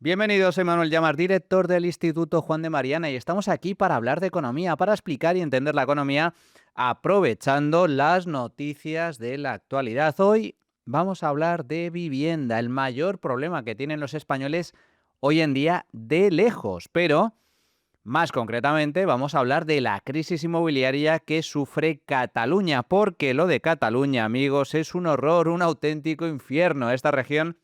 Bienvenidos, soy Manuel Llamas, director del Instituto Juan de Mariana, y estamos aquí para hablar de economía, para explicar y entender la economía aprovechando las noticias de la actualidad. Hoy vamos a hablar de vivienda, el mayor problema que tienen los españoles hoy en día de lejos, pero más concretamente vamos a hablar de la crisis inmobiliaria que sufre Cataluña, porque lo de Cataluña, amigos, es un horror, un auténtico infierno. Esta región,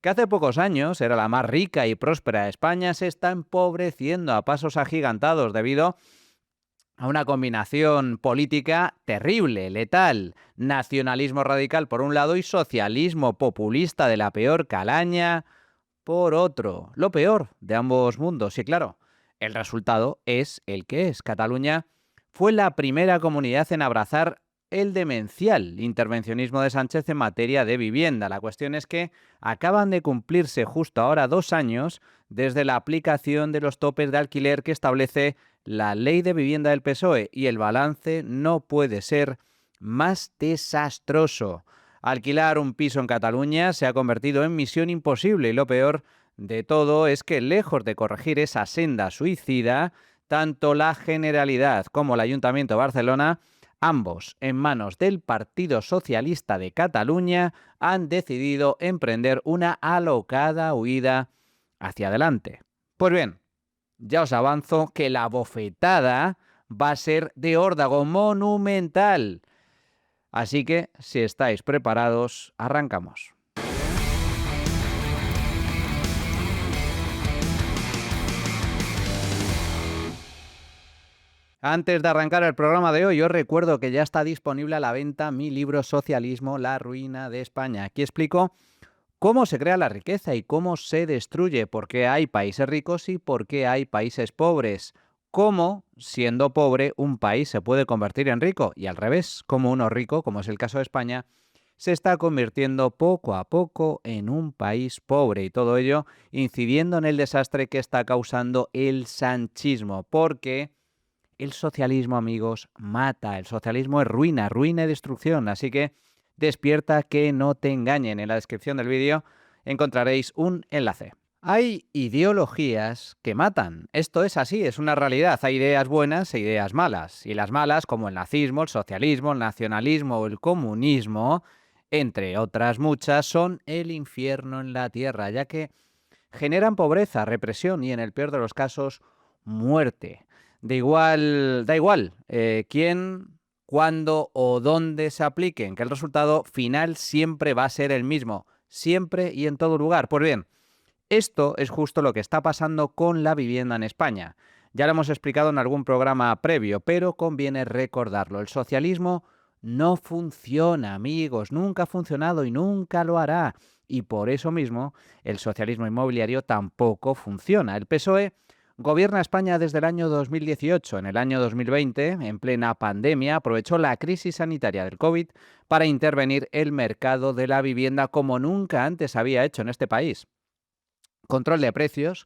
que hace pocos años era la más rica y próspera de España, se está empobreciendo a pasos agigantados debido a una combinación política terrible, letal: nacionalismo radical por un lado y socialismo populista de la peor calaña por otro. Lo peor de ambos mundos. Y claro, el resultado es el que es. Cataluña fue la primera comunidad en abrazar el demencial intervencionismo de Sánchez en materia de vivienda. La cuestión es que acaban de cumplirse justo ahora 2 años desde la aplicación de los topes de alquiler que establece la ley de vivienda del PSOE, y el balance no puede ser más desastroso. Alquilar un piso en Cataluña se ha convertido en misión imposible, y lo peor de todo es que, lejos de corregir esa senda suicida, tanto la Generalidad como el Ayuntamiento de Barcelona, ambos en manos del Partido Socialista de Cataluña, han decidido emprender una alocada huida hacia adelante. Pues bien, ya os avanzo que la bofetada va a ser de órdago, monumental. Así que, si estáis preparados, arrancamos. Antes de arrancar el programa de hoy, os recuerdo que ya está disponible a la venta mi libro Socialismo, la ruina de España. Aquí explico cómo se crea la riqueza y cómo se destruye, por qué hay países ricos y por qué hay países pobres, cómo, siendo pobre, un país se puede convertir en rico, y al revés, cómo uno rico, como es el caso de España, se está convirtiendo poco a poco en un país pobre, y todo ello incidiendo en el desastre que está causando el sanchismo, porque el socialismo, amigos, mata. El socialismo es ruina, ruina y destrucción. Así que despierta, que no te engañen. En la descripción del vídeo encontraréis un enlace. Hay ideologías que matan. Esto es así, es una realidad. Hay ideas buenas e ideas malas. Y las malas, como el nazismo, el socialismo, el nacionalismo o el comunismo, entre otras muchas, son el infierno en la tierra, ya que generan pobreza, represión y, en el peor de los casos, muerte. Da igual quién, cuándo o dónde se apliquen, que el resultado final siempre va a ser el mismo, siempre y en todo lugar. Pues bien, esto es justo lo que está pasando con la vivienda en España. Ya lo hemos explicado en algún programa previo, pero conviene recordarlo. El socialismo no funciona, amigos, nunca ha funcionado y nunca lo hará. Y por eso mismo, el socialismo inmobiliario tampoco funciona. El PSOE gobierna España desde el año 2018. En el año 2020, en plena pandemia, aprovechó la crisis sanitaria del COVID para intervenir el mercado de la vivienda como nunca antes había hecho en este país. Control de precios,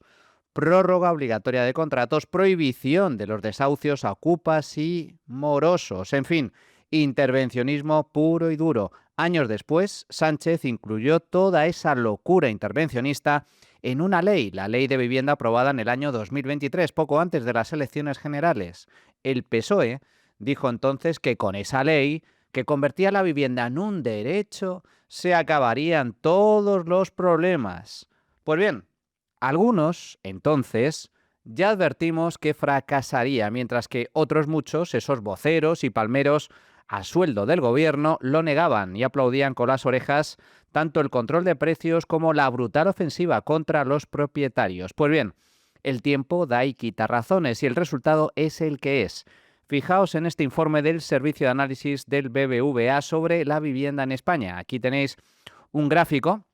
prórroga obligatoria de contratos, prohibición de los desahucios a ocupas y morosos, en fin, intervencionismo puro y duro. Años después, Sánchez incluyó toda esa locura intervencionista en una ley, la Ley de Vivienda, aprobada en el año 2023, poco antes de las elecciones generales. El PSOE dijo entonces que con esa ley, que convertía la vivienda en un derecho, se acabarían todos los problemas. Pues bien, algunos, entonces, ya advertimos que fracasaría, mientras que otros muchos, esos voceros y palmeros a sueldo del gobierno, lo negaban y aplaudían con las orejas tanto el control de precios como la brutal ofensiva contra los propietarios. Pues bien, el tiempo da y quita razones, y el resultado es el que es. Fijaos en este informe del Servicio de Análisis del BBVA sobre la vivienda en España. Aquí tenéis un gráfico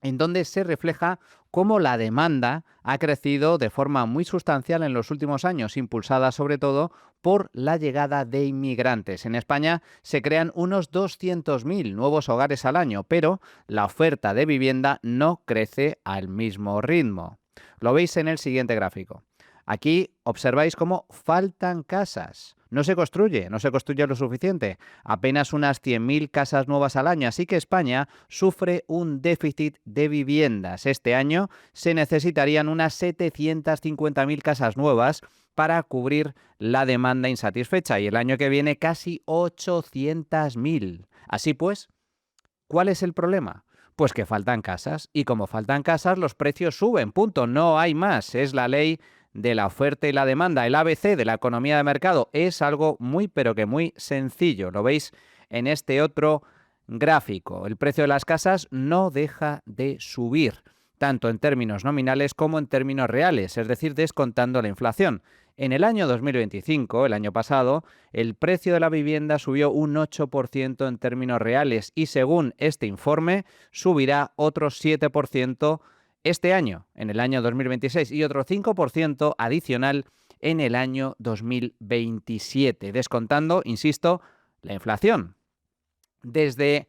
en donde se refleja cómo la demanda ha crecido de forma muy sustancial en los últimos años, impulsada sobre todo por la llegada de inmigrantes. En España se crean unos 200.000 nuevos hogares al año, pero la oferta de vivienda no crece al mismo ritmo. Lo veis en el siguiente gráfico. Aquí observáis cómo faltan casas. No se construye lo suficiente, apenas unas 100.000 casas nuevas al año, así que España sufre un déficit de viviendas. Este año se necesitarían unas 750.000 casas nuevas para cubrir la demanda insatisfecha y el año que viene casi 800.000. Así pues, ¿cuál es el problema? Pues que faltan casas y como faltan casas los precios suben, punto, no hay más. Es la ley de la oferta y la demanda, el ABC de la economía de mercado. Es algo muy pero que muy sencillo. Lo veis en este otro gráfico. El precio de las casas no deja de subir, tanto en términos nominales como en términos reales, es decir, descontando la inflación. En el año 2025, el año pasado, el precio de la vivienda subió un 8% en términos reales y según este informe subirá otro 7% este año, en el año 2026, y otro 5% adicional en el año 2027, descontando, insisto, la inflación. Desde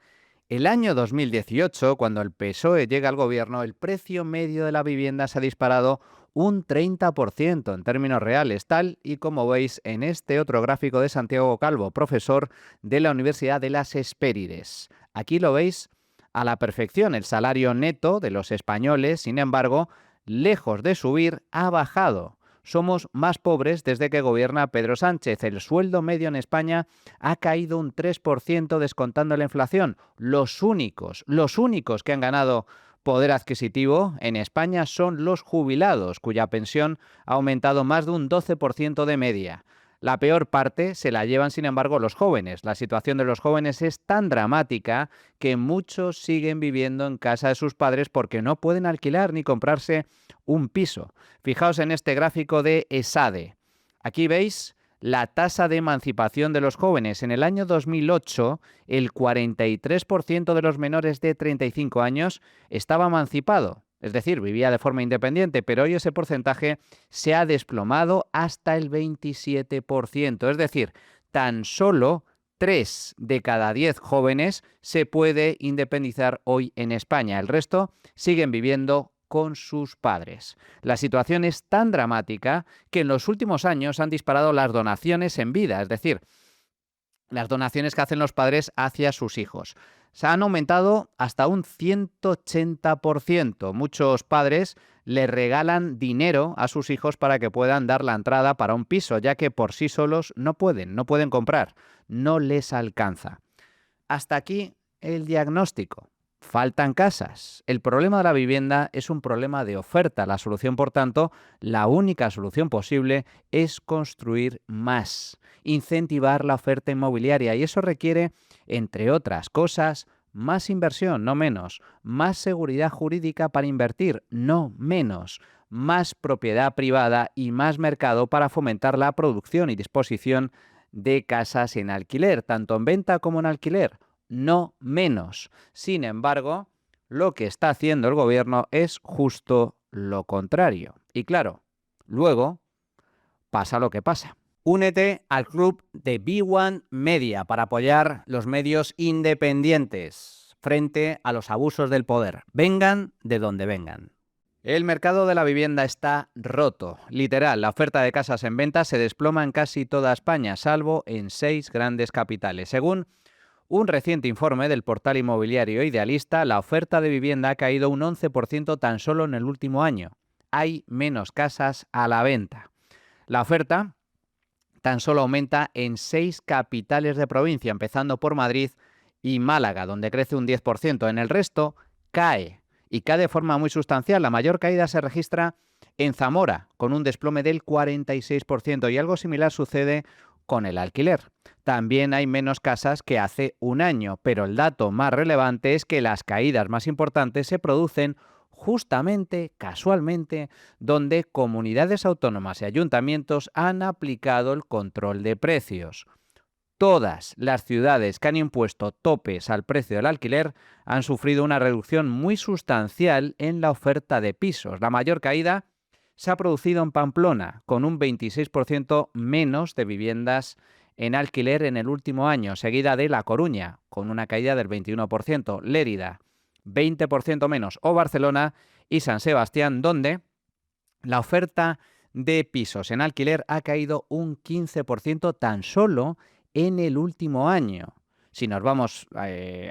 el año 2018, cuando el PSOE llega al gobierno, el precio medio de la vivienda se ha disparado un 30% en términos reales, tal y como veis en este otro gráfico de Santiago Calvo, profesor de la Universidad de las Hespérides. Aquí lo veis a la perfección. El salario neto de los españoles, sin embargo, lejos de subir, ha bajado. Somos más pobres desde que gobierna Pedro Sánchez. El sueldo medio en España ha caído un 3% descontando la inflación. Los únicos que han ganado poder adquisitivo en España son los jubilados, cuya pensión ha aumentado más de un 12% de media. La peor parte se la llevan, sin embargo, los jóvenes. La situación de los jóvenes es tan dramática que muchos siguen viviendo en casa de sus padres porque no pueden alquilar ni comprarse un piso. Fijaos en este gráfico de ESADE. Aquí veis la tasa de emancipación de los jóvenes. En el año 2008, el 43% de los menores de 35 años estaba emancipado. Es decir, vivía de forma independiente, pero hoy ese porcentaje se ha desplomado hasta el 27%. Es decir, tan solo 3 de cada 10 jóvenes se puede independizar hoy en España. El resto siguen viviendo con sus padres. La situación es tan dramática que en los últimos años han disparado las donaciones en vida, es decir, las donaciones que hacen los padres hacia sus hijos. Se han aumentado hasta un 180%. Muchos padres le regalan dinero a sus hijos para que puedan dar la entrada para un piso, ya que por sí solos no pueden comprar, no les alcanza. Hasta aquí el diagnóstico. Faltan casas. El problema de la vivienda es un problema de oferta. La solución, por tanto, la única solución posible es construir más, incentivar la oferta inmobiliaria y eso requiere, entre otras cosas, más inversión, no menos, más seguridad jurídica para invertir, no menos, más propiedad privada y más mercado para fomentar la producción y disposición de casas en alquiler, tanto en venta como en alquiler. No menos. Sin embargo, lo que está haciendo el gobierno es justo lo contrario. Y claro, luego pasa lo que pasa. Únete al club de B1 Media para apoyar los medios independientes frente a los abusos del poder. Vengan de donde vengan. El mercado de la vivienda está roto. Literal, la oferta de casas en venta se desploma en casi toda España, salvo en 6 grandes capitales. Según un reciente informe del portal inmobiliario Idealista, la oferta de vivienda ha caído un 11% tan solo en el último año. Hay menos casas a la venta. La oferta tan solo aumenta en 6 capitales de provincia, empezando por Madrid y Málaga, donde crece un 10%. En el resto cae, y cae de forma muy sustancial. La mayor caída se registra en Zamora, con un desplome del 46%, y algo similar sucede con el alquiler. También hay menos casas que hace un año, pero el dato más relevante es que las caídas más importantes se producen justamente, casualmente, donde comunidades autónomas y ayuntamientos han aplicado el control de precios. Todas las ciudades que han impuesto topes al precio del alquiler han sufrido una reducción muy sustancial en la oferta de pisos. La mayor caída se ha producido en Pamplona, con un 26% menos de viviendas en alquiler en el último año, seguida de La Coruña, con una caída del 21%, Lérida, 20% menos, o Barcelona y San Sebastián, donde la oferta de pisos en alquiler ha caído un 15% tan solo en el último año. Si nos vamos,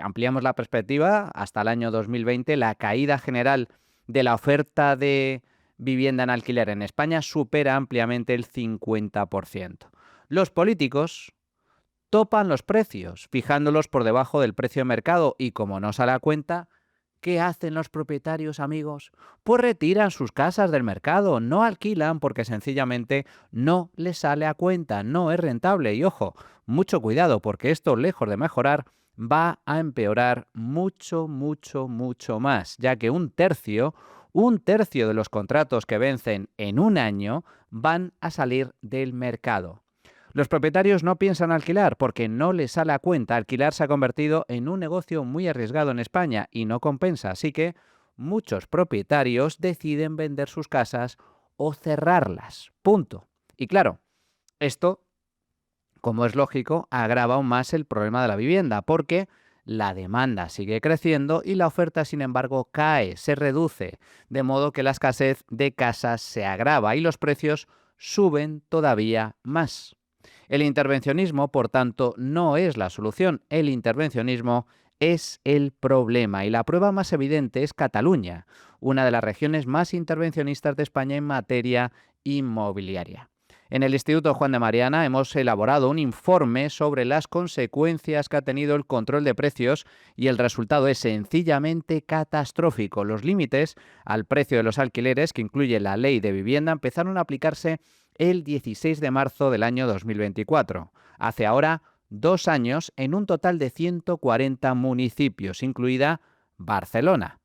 ampliamos la perspectiva, hasta el año 2020, la caída general de la oferta de vivienda en alquiler en España supera ampliamente el 50%. Los políticos topan los precios, fijándolos por debajo del precio de mercado y, como no sale a cuenta, ¿qué hacen los propietarios, amigos? Pues retiran sus casas del mercado, no alquilan porque sencillamente no les sale a cuenta, no es rentable. Y ojo, mucho cuidado porque esto, lejos de mejorar, va a empeorar mucho, mucho, mucho más, ya que un tercio de los contratos que vencen en un año van a salir del mercado. Los propietarios no piensan alquilar porque no les sale a cuenta. Alquilar se ha convertido en un negocio muy arriesgado en España y no compensa, así que muchos propietarios deciden vender sus casas o cerrarlas. Punto. Y claro, esto, como es lógico, agrava aún más el problema de la vivienda porque la demanda sigue creciendo y la oferta, sin embargo, cae, se reduce, de modo que la escasez de casas se agrava y los precios suben todavía más. El intervencionismo, por tanto, no es la solución. El intervencionismo es el problema. Y la prueba más evidente es Cataluña, una de las regiones más intervencionistas de España en materia inmobiliaria. En el Instituto Juan de Mariana hemos elaborado un informe sobre las consecuencias que ha tenido el control de precios y el resultado es sencillamente catastrófico. Los límites al precio de los alquileres, que incluye la ley de vivienda, empezaron a aplicarse el 16 de marzo del año 2024. Hace ahora 2 años en un total de 140 municipios, incluida Barcelona.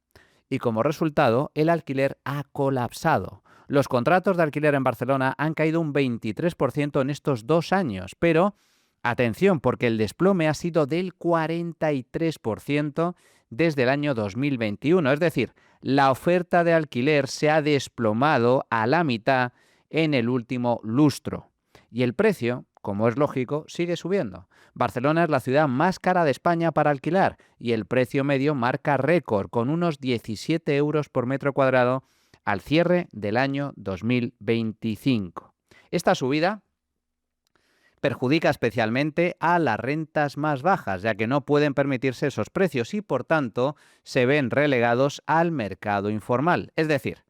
Y como resultado, el alquiler ha colapsado. Los contratos de alquiler en Barcelona han caído un 23% en estos 2 años, pero atención, porque el desplome ha sido del 43% desde el año 2021. Es decir, la oferta de alquiler se ha desplomado a la mitad en el último lustro. Y el precio, como es lógico, sigue subiendo. Barcelona es la ciudad más cara de España para alquilar y el precio medio marca récord con unos 17 euros por metro cuadrado al cierre del año 2025. Esta subida perjudica especialmente a las rentas más bajas, ya que no pueden permitirse esos precios y, por tanto, se ven relegados al mercado informal, es decir,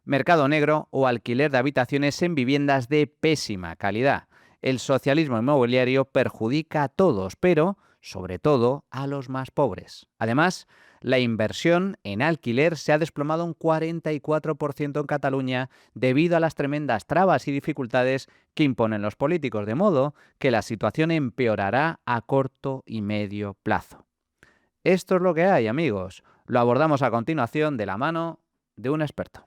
mercado negro o alquiler de habitaciones en viviendas de pésima calidad. El socialismo inmobiliario perjudica a todos, pero sobre todo a los más pobres. Además, la inversión en alquiler se ha desplomado un 44% en Cataluña debido a las tremendas trabas y dificultades que imponen los políticos, de modo que la situación empeorará a corto y medio plazo. Esto es lo que hay, amigos. Lo abordamos a continuación de la mano de un experto.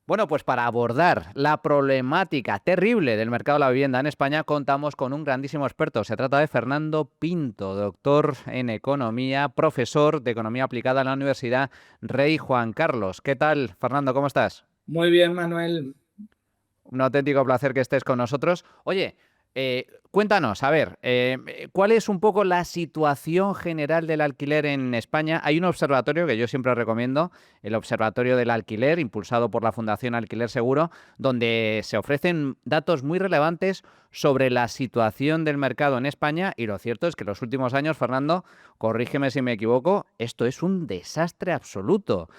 Bueno, pues para abordar la problemática terrible del mercado de la vivienda en España contamos con un grandísimo experto. Se trata de Fernando Pinto, doctor en economía, profesor de economía aplicada en la Universidad Rey Juan Carlos. ¿Qué tal, Fernando? ¿Cómo estás? Muy bien, Manuel. Un auténtico placer que estés con nosotros. Oye, cuéntanos, a ver, ¿cuál es un poco la situación general del alquiler en España? Hay un observatorio que yo siempre recomiendo, el Observatorio del Alquiler, impulsado por la Fundación Alquiler Seguro, donde se ofrecen datos muy relevantes sobre la situación del mercado en España y lo cierto es que en los últimos años, Fernando, corrígeme si me equivoco, esto es un desastre absoluto.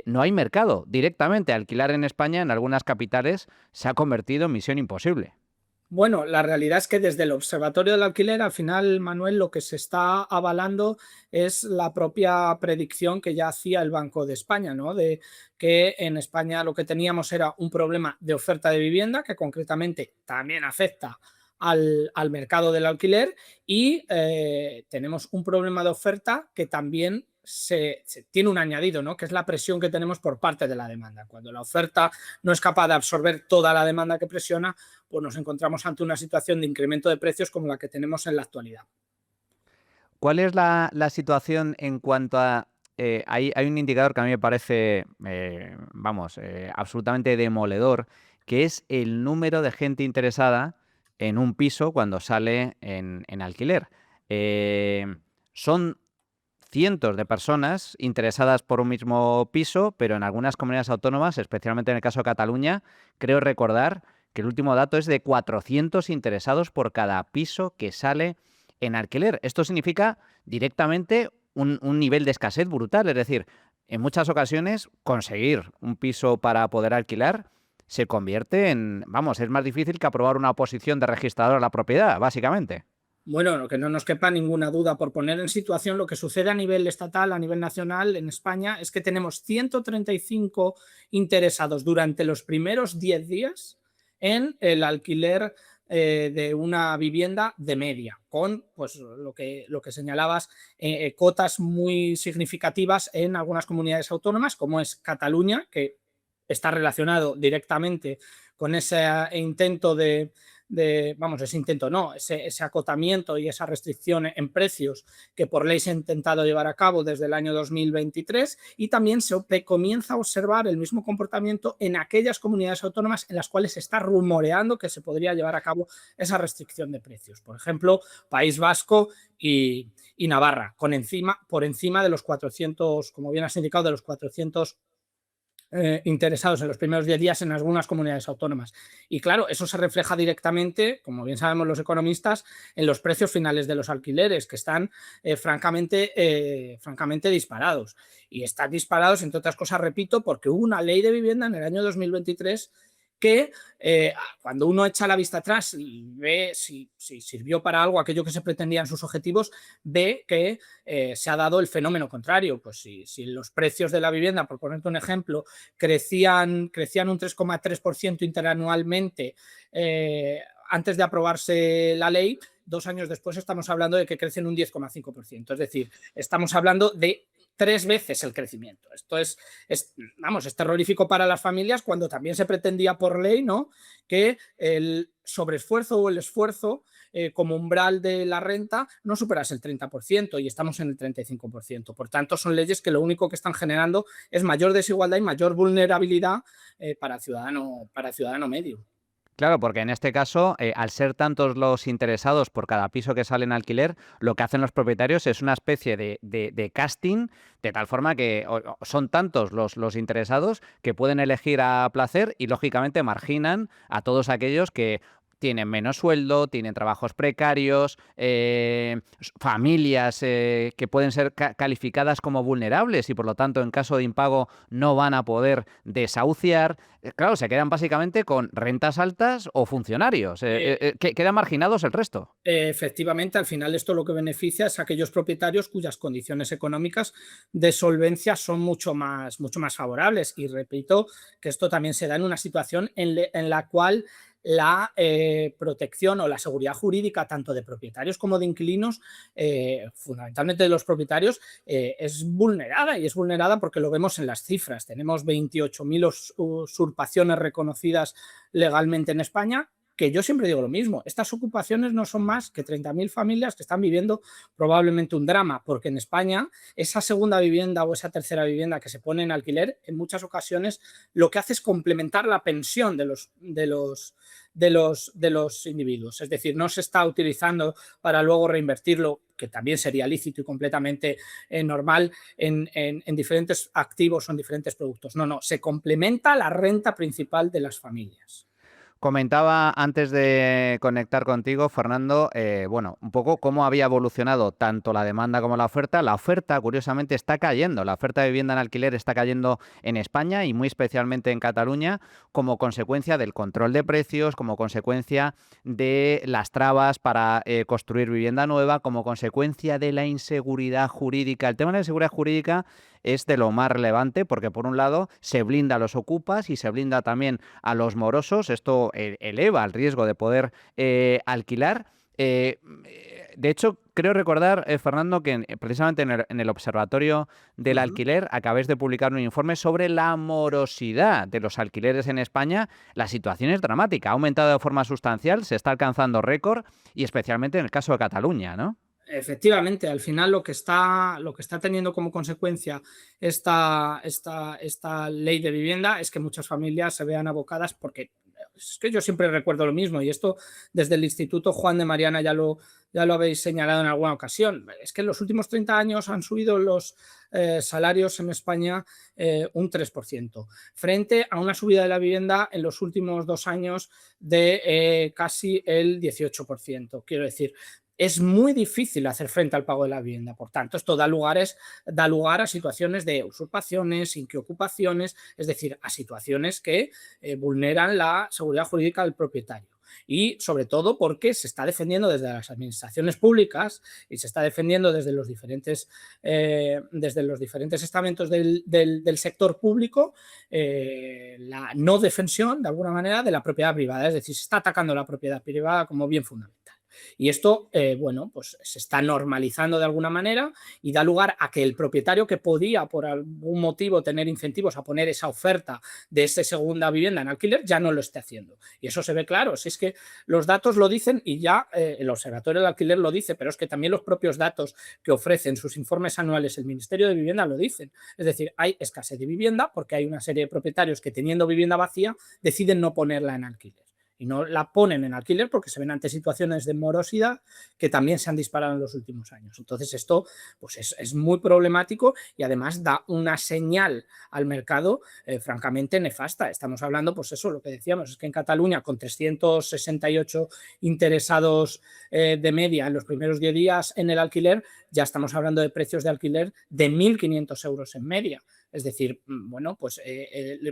No hay mercado. Directamente alquilar en España, en algunas capitales, se ha convertido en misión imposible. Bueno, la realidad es que desde el Observatorio del Alquiler, al final, Manuel, lo que se está avalando es la propia predicción que ya hacía el Banco de España, ¿no? De que en España lo que teníamos era un problema de oferta de vivienda, que concretamente también afecta al mercado del alquiler, y tenemos un problema de oferta que también se tiene un añadido, ¿no? Que es la presión que tenemos por parte de la demanda. Cuando la oferta no es capaz de absorber toda la demanda que presiona, pues nos encontramos ante una situación de incremento de precios como la que tenemos en la actualidad. ¿Cuál es la situación en cuanto a... hay un indicador que a mí me parece, absolutamente demoledor, que es el número de gente interesada en un piso cuando sale en alquiler. Son cientos de personas interesadas por un mismo piso, pero en algunas comunidades autónomas, especialmente en el caso de Cataluña, creo recordar que el último dato es de 400 interesados por cada piso que sale en alquiler. Esto significa directamente un nivel de escasez brutal, es decir, en muchas ocasiones conseguir un piso para poder alquilar se convierte en, vamos, es más difícil que aprobar una oposición de registrador a la propiedad, básicamente. Bueno, que no nos quepa ninguna duda, por poner en situación lo que sucede a nivel estatal, a nivel nacional en España, es que tenemos 135 interesados durante los primeros 10 días en el alquiler de una vivienda de media, con pues, lo que señalabas, cotas muy significativas en algunas comunidades autónomas, como es Cataluña, que está relacionado directamente con ese intento vamos, ese intento no, ese acotamiento y esa restricción en precios que por ley se ha intentado llevar a cabo desde el año 2023, y también se comienza a observar el mismo comportamiento en aquellas comunidades autónomas en las cuales se está rumoreando que se podría llevar a cabo esa restricción de precios. Por ejemplo, País Vasco y Navarra, por encima de los 400, como bien has indicado, de los 400 interesados en los primeros 10 días en algunas comunidades autónomas. Y claro, eso se refleja directamente, como bien sabemos los economistas, en los precios finales de los alquileres, que están francamente disparados. Y están disparados, entre otras cosas, repito, porque hubo una ley de vivienda en el año 2023 que cuando uno echa la vista atrás y ve si sirvió para algo aquello que se pretendían sus objetivos, ve que se ha dado el fenómeno contrario. Pues si los precios de la vivienda, por ponerte un ejemplo, crecían un 3,3% interanualmente antes de aprobarse la ley, 2 años después estamos hablando de que crecen un 10,5%. Es decir, estamos hablando de 3 veces el crecimiento. Esto es terrorífico para las familias, cuando también se pretendía por ley, ¿no?, que el sobreesfuerzo o el esfuerzo como umbral de la renta no superase el 30%, y estamos en el 35%. Por tanto, son leyes que lo único que están generando es mayor desigualdad y mayor vulnerabilidad para el ciudadano medio. Claro, porque en este caso, al ser tantos los interesados por cada piso que sale en alquiler, lo que hacen los propietarios es una especie de casting, de tal forma que son tantos los interesados que pueden elegir a placer y, lógicamente, marginan a todos aquellos que tienen menos sueldo, tienen trabajos precarios, familias que pueden ser calificadas como vulnerables y, por lo tanto, en caso de impago no van a poder desahuciar. Claro, se quedan básicamente con rentas altas o funcionarios. Quedan marginados el resto. Efectivamente, al final esto lo que beneficia es a aquellos propietarios cuyas condiciones económicas de solvencia son mucho más favorables. Y repito que esto también se da en una situación en la cual la protección o la seguridad jurídica tanto de propietarios como de inquilinos, fundamentalmente de los propietarios, es vulnerada, y es vulnerada porque lo vemos en las cifras. Tenemos 28.000 usurpaciones reconocidas legalmente en España, que yo siempre digo lo mismo: estas ocupaciones no son más que 30.000 familias que están viviendo probablemente un drama, porque en España esa segunda vivienda o esa tercera vivienda que se pone en alquiler, en muchas ocasiones lo que hace es complementar la pensión de los individuos. Es decir, no se está utilizando para luego reinvertirlo, que también sería lícito y completamente normal, en diferentes activos o en diferentes productos. No, se complementa la renta principal de las familias. Comentaba antes de conectar contigo, Fernando, bueno, un poco cómo había evolucionado tanto la demanda como la oferta. La oferta, curiosamente, está cayendo. La oferta de vivienda en alquiler está cayendo en España y muy especialmente en Cataluña, como consecuencia del control de precios, como consecuencia de las trabas para construir vivienda nueva, como consecuencia de la inseguridad jurídica. El tema de la inseguridad jurídica es de lo más relevante porque, por un lado, se blinda a los ocupas y se blinda también a los morosos. Esto eleva el riesgo de poder alquilar. De hecho, creo recordar, Fernando, que precisamente en el Observatorio del Alquiler acabáis de publicar un informe sobre la morosidad de los alquileres en España. La situación es dramática, ha aumentado de forma sustancial, se está alcanzando récord, y especialmente en el caso de Cataluña, ¿no? Efectivamente, al final lo que está teniendo como consecuencia esta ley de vivienda es que muchas familias se vean abocadas, porque es que yo siempre recuerdo lo mismo, y esto desde el Instituto Juan de Mariana ya lo habéis señalado en alguna ocasión. Es que en los últimos 30 años han subido los salarios en España un 3%, frente a una subida de la vivienda en los últimos 2 años de casi el 18%. Quiero decir, es muy difícil hacer frente al pago de la vivienda. Por tanto, esto da lugar a situaciones de usurpaciones, inquiocupaciones, es decir, a situaciones que vulneran la seguridad jurídica del propietario. Y sobre todo porque se está defendiendo desde las administraciones públicas y se está defendiendo desde los diferentes estamentos del sector público la no defensión, de alguna manera, de la propiedad privada. Es decir, se está atacando la propiedad privada como bien fundamental. Y esto, bueno, pues se está normalizando de alguna manera y da lugar a que el propietario que podía por algún motivo tener incentivos a poner esa oferta de esa segunda vivienda en alquiler ya no lo esté haciendo. Y eso se ve claro, si es que los datos lo dicen y ya el Observatorio del Alquiler lo dice, pero es que también los propios datos que ofrecen sus informes anuales el Ministerio de Vivienda lo dicen. Es decir, hay escasez de vivienda porque hay una serie de propietarios que teniendo vivienda vacía deciden no ponerla en alquiler. Y no la ponen en alquiler porque se ven ante situaciones de morosidad que también se han disparado en los últimos años. Entonces esto pues es muy problemático y además da una señal al mercado francamente nefasta. Estamos hablando, pues eso, lo que decíamos, es que en Cataluña con 368 interesados de media en los primeros 10 días en el alquiler, ya estamos hablando de precios de alquiler de 1.500 euros en media. Es decir, bueno, pues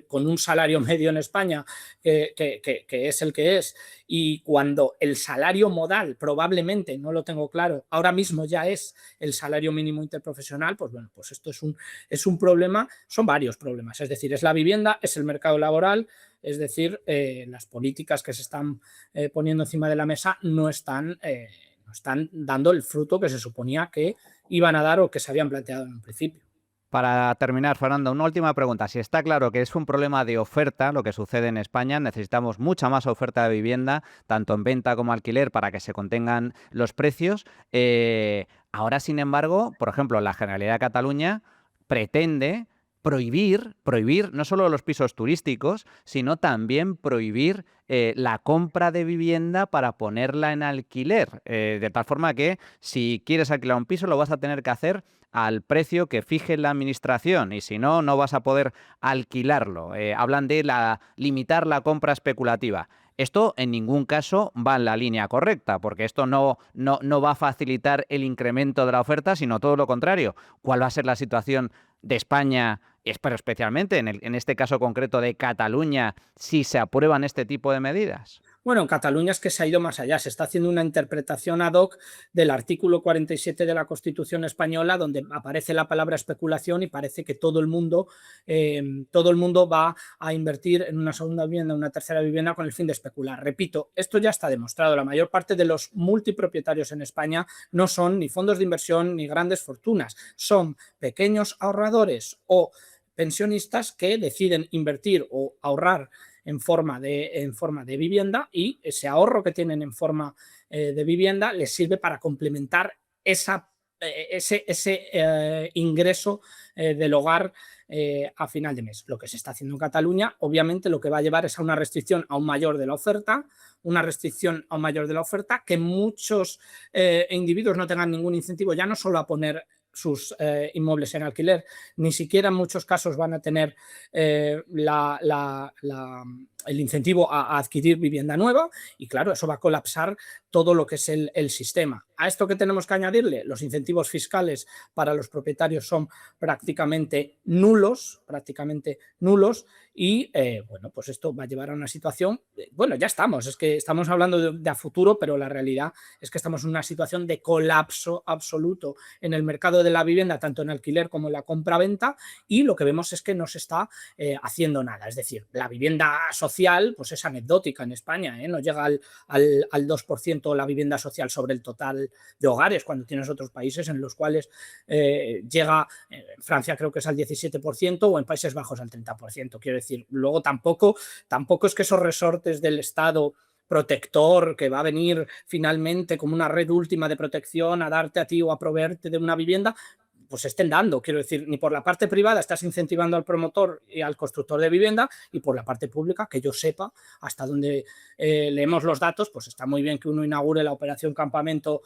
con un salario medio en España que es el que es, y cuando el salario modal probablemente, no lo tengo claro, ahora mismo ya es el salario mínimo interprofesional, pues bueno, pues esto es un problema, son varios problemas. Es decir, es la vivienda, es el mercado laboral, es decir, las políticas que se están poniendo encima de la mesa no están dando el fruto que se suponía que iban a dar o que se habían planteado en un principio. Para terminar, Fernando, una última pregunta. Si está claro que es un problema de oferta lo que sucede en España, necesitamos mucha más oferta de vivienda, tanto en venta como alquiler, para que se contengan los precios. Ahora, sin embargo, por ejemplo, la Generalidad de Cataluña pretende prohibir no solo los pisos turísticos, sino también prohibir la compra de vivienda para ponerla en alquiler. De tal forma que si quieres alquilar un piso lo vas a tener que hacer al precio que fije la administración y si no, no vas a poder alquilarlo. Hablan de limitar la compra especulativa. Esto en ningún caso va en la línea correcta, porque esto no va a facilitar el incremento de la oferta, sino todo lo contrario. ¿Cuál va a ser la situación de España, pero especialmente en este caso concreto de Cataluña, si se aprueban este tipo de medidas? Bueno, en Cataluña es que se ha ido más allá, se está haciendo una interpretación ad hoc del artículo 47 de la Constitución española, donde aparece la palabra especulación y parece que todo el mundo va a invertir en una segunda vivienda, una tercera vivienda con el fin de especular. Repito, esto ya está demostrado. La mayor parte de los multipropietarios en España no son ni fondos de inversión ni grandes fortunas, son pequeños ahorradores o pensionistas que deciden invertir o ahorrar en forma de vivienda y ese ahorro que tienen en forma de vivienda les sirve para complementar ese ingreso del hogar a final de mes. Lo que se está haciendo en Cataluña, obviamente, lo que va a llevar es a una restricción aún mayor de la oferta, que muchos individuos no tengan ningún incentivo, ya no solo a poner sus inmuebles en alquiler, ni siquiera en muchos casos van a tener el incentivo a adquirir vivienda nueva y claro, eso va a colapsar todo lo que es el sistema. A esto que tenemos que añadirle, los incentivos fiscales para los propietarios son prácticamente nulos y bueno, pues esto va a llevar a una situación, bueno, ya estamos, es que estamos hablando de a futuro, pero la realidad es que estamos en una situación de colapso absoluto en el mercado de la vivienda, tanto en alquiler como en la compra-venta, y lo que vemos es que no se está haciendo nada. Es decir, la vivienda social pues es anecdótica en España, no llega al 2% la vivienda social sobre el total de hogares, cuando tienes otros países en los cuales llega, en Francia creo que es al 17% o en Países Bajos al 30%. Quiero decir, luego tampoco es que esos resortes del Estado protector que va a venir finalmente como una red última de protección a darte a ti o a proveerte de una vivienda, pues estén dando. Quiero decir, ni por la parte privada estás incentivando al promotor y al constructor de vivienda, y por la parte pública, que yo sepa, hasta donde leemos los datos, pues está muy bien que uno inaugure la operación campamento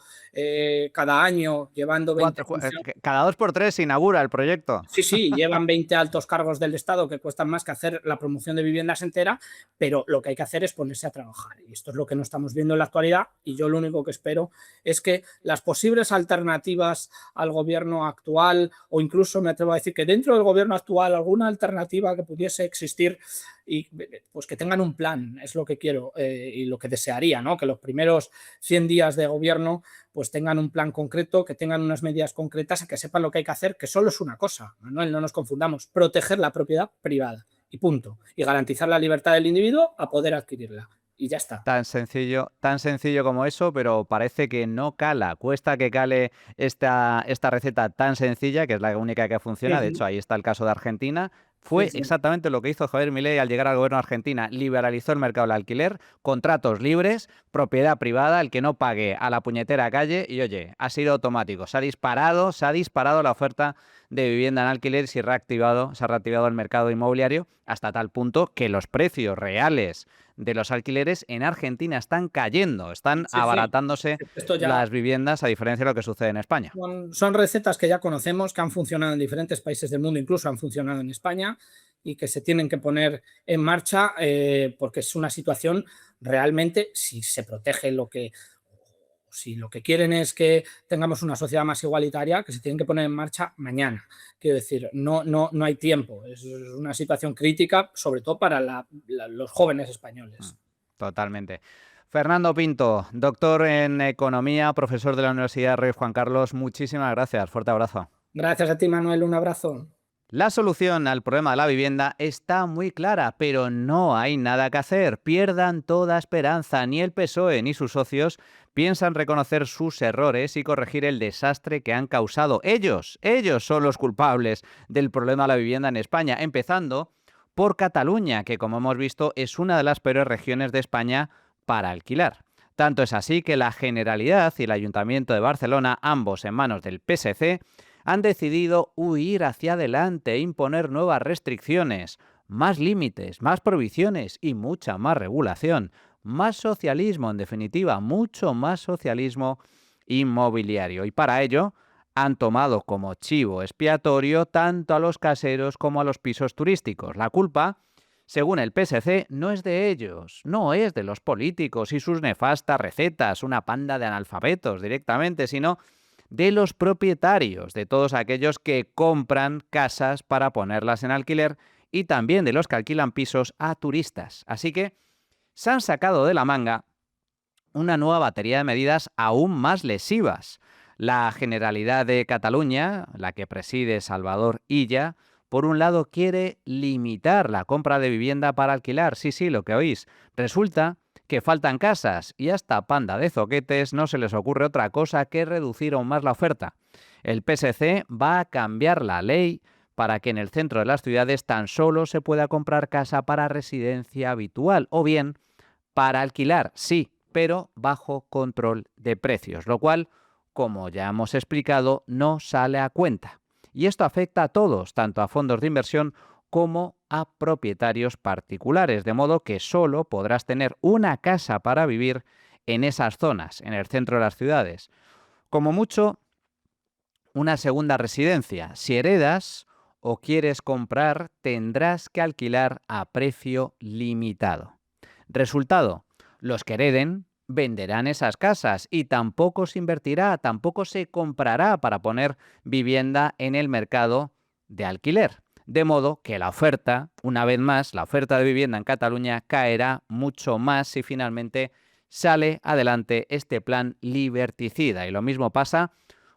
cada año, llevando 20 funcionarios. Cada 2 por 3 se inaugura el proyecto. Sí, sí, llevan 20 altos cargos del Estado que cuestan más que hacer la promoción de viviendas entera, pero lo que hay que hacer es ponerse a trabajar. Y esto es lo que no estamos viendo en la actualidad, y yo lo único que espero es que las posibles alternativas al gobierno actual, o incluso me atrevo a decir que dentro del gobierno actual alguna alternativa que pudiese existir, y pues que tengan un plan, es lo que quiero y lo que desearía, ¿no? Que los primeros 100 días de gobierno pues tengan un plan concreto, que tengan unas medidas concretas y que sepan lo que hay que hacer, que solo es una cosa, Manuel, no nos confundamos, proteger la propiedad privada y punto, y garantizar la libertad del individuo a poder adquirirla, y ya está. Tan sencillo como eso, pero parece que no cala. Cuesta que cale esta receta tan sencilla, que es la única que funciona. De hecho, ahí está el caso de Argentina. Sí, Fue sí. exactamente lo que hizo Javier Milei al llegar al gobierno de Argentina. Liberalizó el mercado del alquiler, contratos libres, propiedad privada, el que no pague a la puñetera calle. Y oye, ha sido automático. Se ha disparado la oferta de vivienda en alquiler y se ha reactivado el mercado inmobiliario hasta tal punto que los precios reales de los alquileres en Argentina están cayendo, están Sí, sí. abaratándose Esto ya las viviendas, a diferencia de lo que sucede en España. son recetas que ya conocemos, que han funcionado en diferentes países del mundo, incluso han funcionado en España, y que se tienen que poner en marcha porque es una situación realmente, si se protege si lo que quieren es que tengamos una sociedad más igualitaria, que se tienen que poner en marcha mañana. Quiero decir, no hay tiempo. Es una situación crítica, sobre todo para los jóvenes españoles. Totalmente. Fernando Pinto, doctor en Economía, profesor de la Universidad Rey Juan Carlos, muchísimas gracias. Fuerte abrazo. Gracias a ti, Manuel. Un abrazo. La solución al problema de la vivienda está muy clara, pero no hay nada que hacer. Pierdan toda esperanza. Ni el PSOE ni sus socios piensan reconocer sus errores y corregir el desastre que han causado. Ellos son los culpables del problema de la vivienda en España, empezando por Cataluña, que como hemos visto es una de las peores regiones de España para alquilar. Tanto es así que la Generalidad y el Ayuntamiento de Barcelona, ambos en manos del PSC, han decidido huir hacia adelante e imponer nuevas restricciones, más límites, más prohibiciones y mucha más regulación. Más socialismo, en definitiva, mucho más socialismo inmobiliario. Y para ello han tomado como chivo expiatorio tanto a los caseros como a los pisos turísticos. La culpa, según el PSC, no es de ellos, no es de los políticos y sus nefastas recetas, una panda de analfabetos directamente, sino de los propietarios, de todos aquellos que compran casas para ponerlas en alquiler y también de los que alquilan pisos a turistas. Así que se han sacado de la manga una nueva batería de medidas aún más lesivas. La Generalidad de Cataluña, la que preside Salvador Illa, por un lado quiere limitar la compra de vivienda para alquilar. Sí, lo que oís. Resulta que faltan casas y a esta panda de zoquetes no se les ocurre otra cosa que reducir aún más la oferta. El PSC va a cambiar la ley para que en el centro de las ciudades tan solo se pueda comprar casa para residencia habitual o bien para alquilar, sí, pero bajo control de precios, lo cual, como ya hemos explicado, no sale a cuenta. Y esto afecta a todos, tanto a fondos de inversión como a propietarios particulares, de modo que solo podrás tener una casa para vivir en esas zonas, en el centro de las ciudades. Como mucho, una segunda residencia. Si heredas o quieres comprar, tendrás que alquilar a precio limitado. Resultado, los que hereden venderán esas casas y tampoco se invertirá, tampoco se comprará para poner vivienda en el mercado de alquiler. De modo que la oferta, una vez más, la oferta de vivienda en Cataluña caerá mucho más si finalmente sale adelante este plan liberticida. Y lo mismo pasa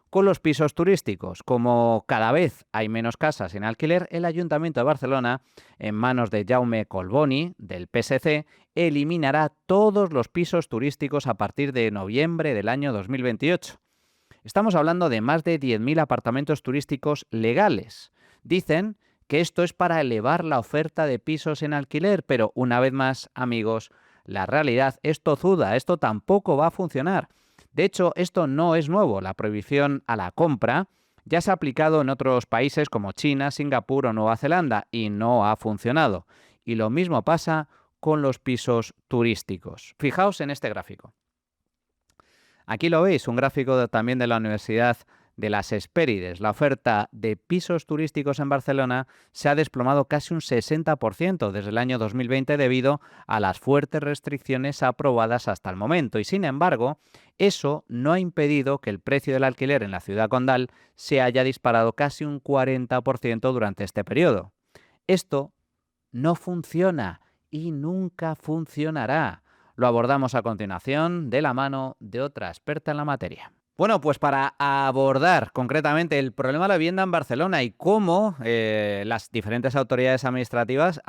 con los pisos turísticos. Como cada vez hay menos casas en alquiler, el Ayuntamiento de Barcelona, en manos de Jaume Collboni, del PSC, eliminará todos los pisos turísticos a partir de noviembre del año 2028. Estamos hablando de más de 10.000 apartamentos turísticos legales. Dicen que esto es para elevar la oferta de pisos en alquiler, pero una vez más, amigos, la realidad es tozuda, esto tampoco va a funcionar. De hecho, esto no es nuevo. La prohibición a la compra Ya se ha aplicado en otros países como China, Singapur o Nueva Zelanda y no ha funcionado. Y lo mismo pasa con los pisos turísticos. Fijaos en este gráfico. Aquí lo veis, un gráfico también de la Universidad de las Hespérides. La oferta de pisos turísticos en Barcelona se ha desplomado casi un 60% desde el año 2020 debido a las fuertes restricciones aprobadas hasta el momento. Y sin embargo, eso no ha impedido que el precio del alquiler en la ciudad condal se haya disparado casi un 40% durante este periodo. Esto no funciona y nunca funcionará. Lo abordamos a continuación de la mano de otra experta en la materia. Bueno, pues para abordar concretamente el problema de la vivienda en Barcelona y cómo las diferentes autoridades administrativas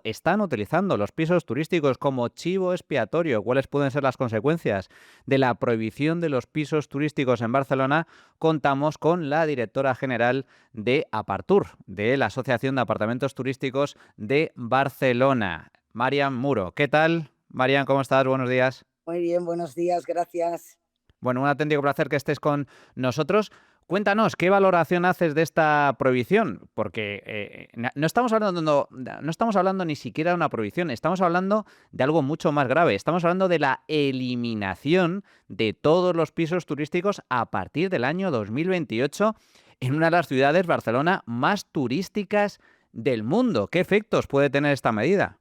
están utilizando los pisos turísticos como chivo expiatorio, cuáles pueden ser las consecuencias de la prohibición de los pisos turísticos en Barcelona, contamos con la directora general de Apartur, de la Asociación de Apartamentos Turísticos de Barcelona, Marian Muro. ¿Qué tal? Marian, ¿cómo estás? Buenos días. Muy bien, buenos días, gracias. Bueno, un auténtico placer que estés con nosotros. Cuéntanos, ¿qué valoración haces de esta prohibición? Porque no estamos hablando, no estamos hablando ni siquiera de una prohibición, estamos hablando de algo mucho más grave. Estamos hablando de la eliminación de todos los pisos turísticos a partir del año 2028 en una de las ciudades, Barcelona, más turísticas del mundo. ¿Qué efectos puede tener esta medida?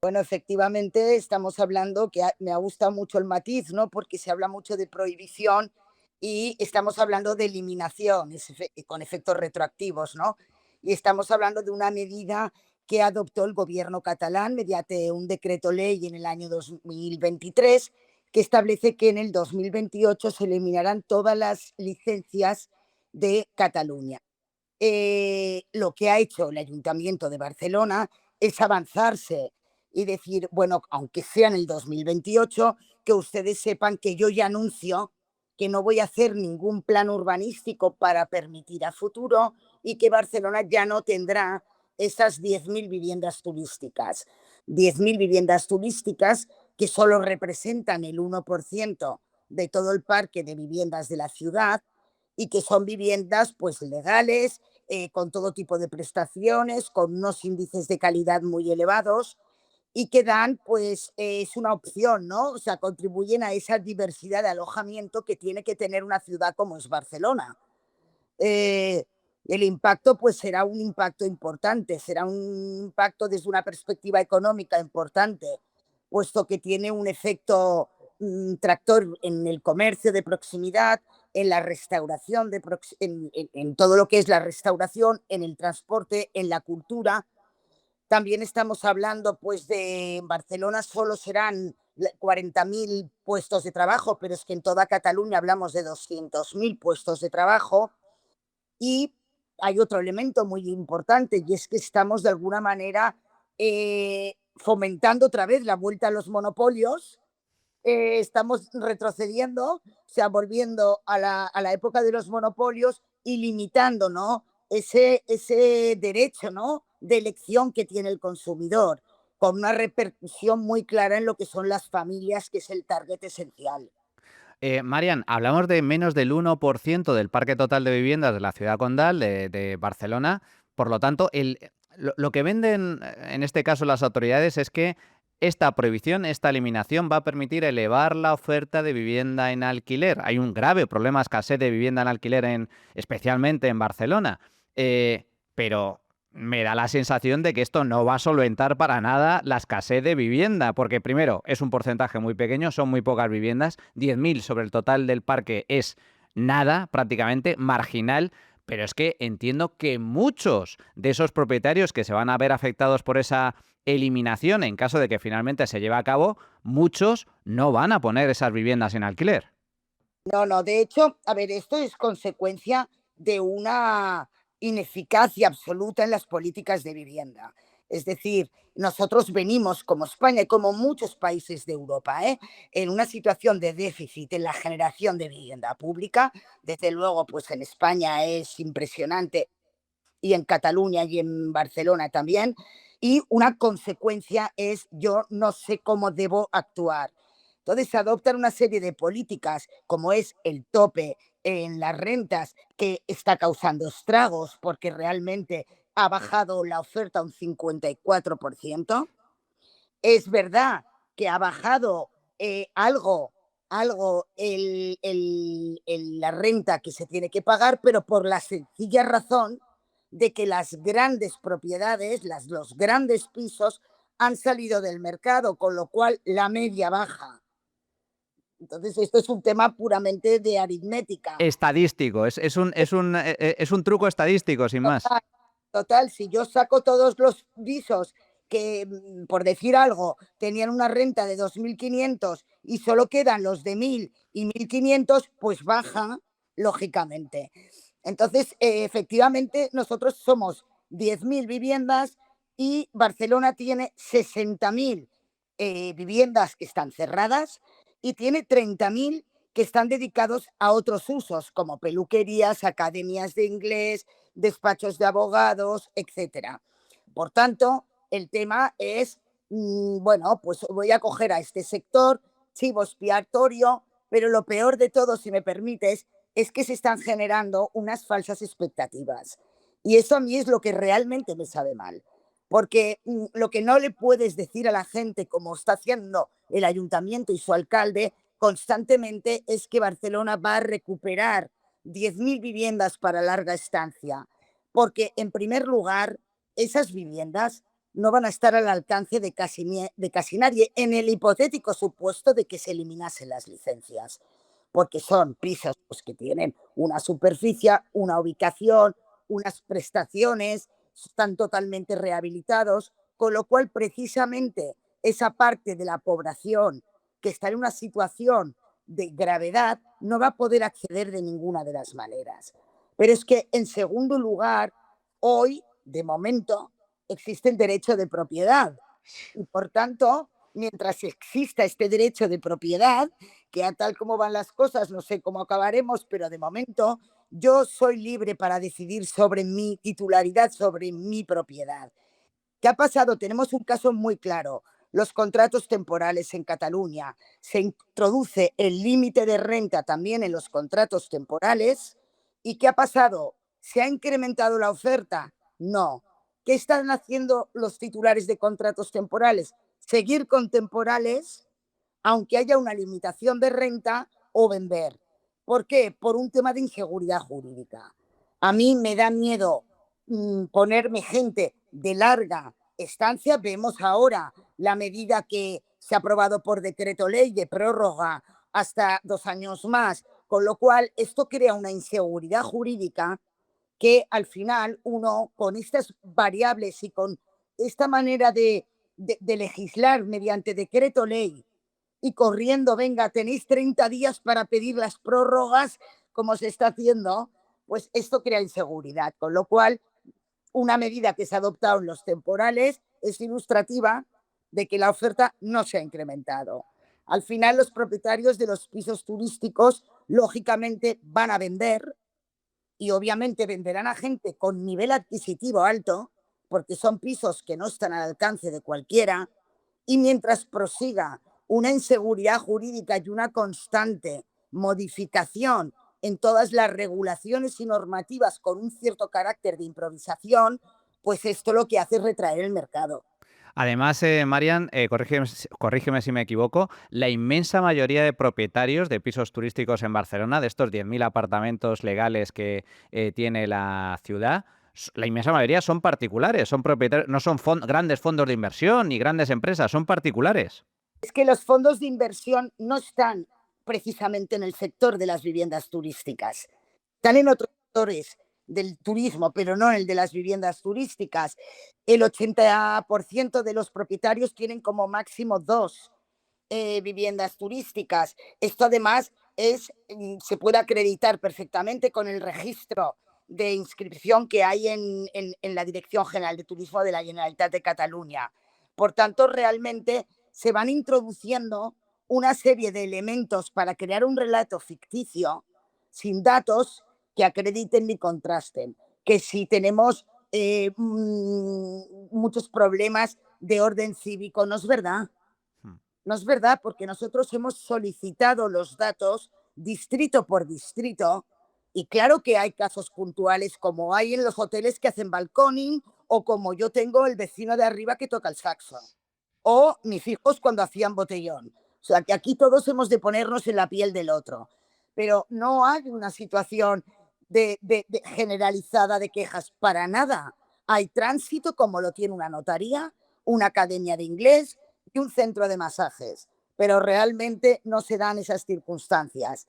Bueno, efectivamente estamos hablando que me ha gustado mucho el matiz, ¿no? Porque se habla mucho de prohibición y estamos hablando de eliminación con efectos retroactivos, ¿no? Y estamos hablando de una medida que adoptó el gobierno catalán mediante un decreto ley en el año 2023 que establece que en el 2028 se eliminarán todas las licencias de Cataluña. Lo que ha hecho el Ayuntamiento de Barcelona es avanzarse y decir, bueno, aunque sea en el 2028, que ustedes sepan que yo ya anuncio que no voy a hacer ningún plan urbanístico para permitir a futuro y que Barcelona ya no tendrá esas 10.000 viviendas turísticas. 10.000 viviendas turísticas que solo representan el 1% de todo el parque de viviendas de la ciudad y que son viviendas pues legales, con todo tipo de prestaciones, con unos índices de calidad muy elevados y que dan, pues es una opción, ¿no? O sea, contribuyen a esa diversidad de alojamiento que tiene que tener una ciudad como es Barcelona. Eh, el impacto, pues será un impacto importante, será un impacto desde una perspectiva económica importante, puesto que tiene un efecto tractor en el comercio de proximidad, en la restauración, en todo lo que es la restauración, en el transporte, en la cultura. También estamos hablando, pues, de Barcelona solo serán 40.000 puestos de trabajo, pero es que en toda Cataluña hablamos de 200.000 puestos de trabajo. Y hay otro elemento muy importante y es que estamos de alguna manera fomentando otra vez la vuelta a los monopolios. Estamos retrocediendo, o sea, volviendo a la época de los monopolios y limitando, ¿no? Ese derecho, ¿no? De elección que tiene el consumidor, con una repercusión muy clara en lo que son las familias, que es el target esencial. Marian, hablamos de menos del 1% del parque total de viviendas de la ciudad condal de Barcelona. Por lo tanto, lo que venden en este caso las autoridades es que esta prohibición, esta eliminación va a permitir elevar la oferta de vivienda en alquiler. Hay un grave problema de escasez de vivienda en alquiler, especialmente en Barcelona. Pero me da la sensación de que esto no va a solventar para nada la escasez de vivienda, porque primero es un porcentaje muy pequeño, son muy pocas viviendas, 10.000 sobre el total del parque es nada, prácticamente marginal, pero es que entiendo que muchos de esos propietarios que se van a ver afectados por esa eliminación, en caso de que finalmente se lleve a cabo, muchos no van a poner esas viviendas en alquiler. No, no, de hecho, a ver, esto es consecuencia de una ineficacia absoluta en las políticas de vivienda. Es decir, nosotros venimos como España y como muchos países de Europa, en una situación de déficit en la generación de vivienda pública. Desde luego, pues en España es impresionante y en Cataluña y en Barcelona también. Y una consecuencia es yo no sé cómo debo actuar. Entonces se adoptan una serie de políticas como es el tope en las rentas que está causando estragos porque realmente ha bajado la oferta un 54%. Es verdad que ha bajado algo la renta que se tiene que pagar, pero por la sencilla razón de que las grandes propiedades, los grandes pisos han salido del mercado, con lo cual la media baja. Entonces, esto es un tema puramente de aritmética. Estadístico, es un truco estadístico, sin más. Total, total, si yo saco todos los pisos que, por decir algo, tenían una renta de 2.500 y solo quedan los de 1.000 y 1.500, pues baja, lógicamente. Entonces, efectivamente, nosotros somos 10.000 viviendas y Barcelona tiene 60.000 viviendas que están cerradas y tiene 30.000 que están dedicados a otros usos, como peluquerías, academias de inglés, despachos de abogados, etcétera. Por tanto, el tema es, bueno, pues voy a coger a este sector, chivo expiatorio, pero lo peor de todo, si me permites, es que se están generando unas falsas expectativas. Y eso a mí es lo que realmente me sabe mal. Porque lo que no le puedes decir a la gente, como está haciendo el ayuntamiento y su alcalde constantemente, es que Barcelona va a recuperar 10.000 viviendas para larga estancia. Porque, en primer lugar, esas viviendas no van a estar al alcance de casi nadie, en el hipotético supuesto de que se eliminasen las licencias. Porque son pisos pues, que tienen una superficie, una ubicación, unas prestaciones, están totalmente rehabilitados, con lo cual precisamente esa parte de la población que está en una situación de gravedad no va a poder acceder de ninguna de las maneras. Pero es que, en segundo lugar, hoy, de momento, existe el derecho de propiedad. Y por tanto, mientras exista este derecho de propiedad, que a tal como van las cosas, no sé cómo acabaremos, pero de momento yo soy libre para decidir sobre mi titularidad, sobre mi propiedad. ¿Qué ha pasado? Tenemos un caso muy claro. Los contratos temporales en Cataluña. Se introduce el límite de renta también en los contratos temporales. ¿Y qué ha pasado? ¿Se ha incrementado la oferta? No. ¿Qué están haciendo los titulares de contratos temporales? Seguir con temporales, aunque haya una limitación de renta, o vender. ¿Por qué? Por un tema de inseguridad jurídica. A mí me da miedo ponerme gente de larga estancia. Vemos ahora la medida que se ha aprobado por decreto ley de prórroga hasta 2 años más, con lo cual esto crea una inseguridad jurídica que al final uno, con estas variables y con esta manera de legislar mediante decreto ley y corriendo, venga, tenéis 30 días para pedir las prórrogas, como se está haciendo, pues esto crea inseguridad, con lo cual una medida que se ha adoptado en los temporales es ilustrativa de que la oferta no se ha incrementado. Al final, los propietarios de los pisos turísticos, lógicamente, van a vender y obviamente venderán a gente con nivel adquisitivo alto, porque son pisos que no están al alcance de cualquiera, y mientras prosiga una inseguridad jurídica y una constante modificación en todas las regulaciones y normativas con un cierto carácter de improvisación, pues esto lo que hace es retraer el mercado. Además, Marian, corrígeme si me equivoco, la inmensa mayoría de propietarios de pisos turísticos en Barcelona, de estos 10.000 apartamentos legales que tiene la ciudad, la inmensa mayoría son particulares, son propietarios, no son grandes fondos de inversión ni grandes empresas, son particulares. Es que los fondos de inversión no están precisamente en el sector de las viviendas turísticas, están en otros sectores del turismo, pero no en el de las viviendas turísticas. El 80% de los propietarios tienen como máximo 2 viviendas turísticas. Esto además se puede acreditar perfectamente con el registro de inscripción que hay en la Dirección General de Turismo de la Generalitat de Cataluña. Por tanto, realmente se van introduciendo una serie de elementos para crear un relato ficticio sin datos que acrediten ni contrasten. Que si tenemos muchos problemas de orden cívico, no es verdad. No es verdad, porque nosotros hemos solicitado los datos distrito por distrito Y claro que hay casos puntuales, como hay en los hoteles que hacen balconing, o como yo tengo el vecino de arriba que toca el saxo, o mis hijos cuando hacían botellón. O sea, que aquí todos hemos de ponernos en la piel del otro. Pero no hay una situación de generalizada de quejas para nada. Hay tránsito como lo tiene una notaría, una academia de inglés y un centro de masajes. Pero realmente no se dan esas circunstancias.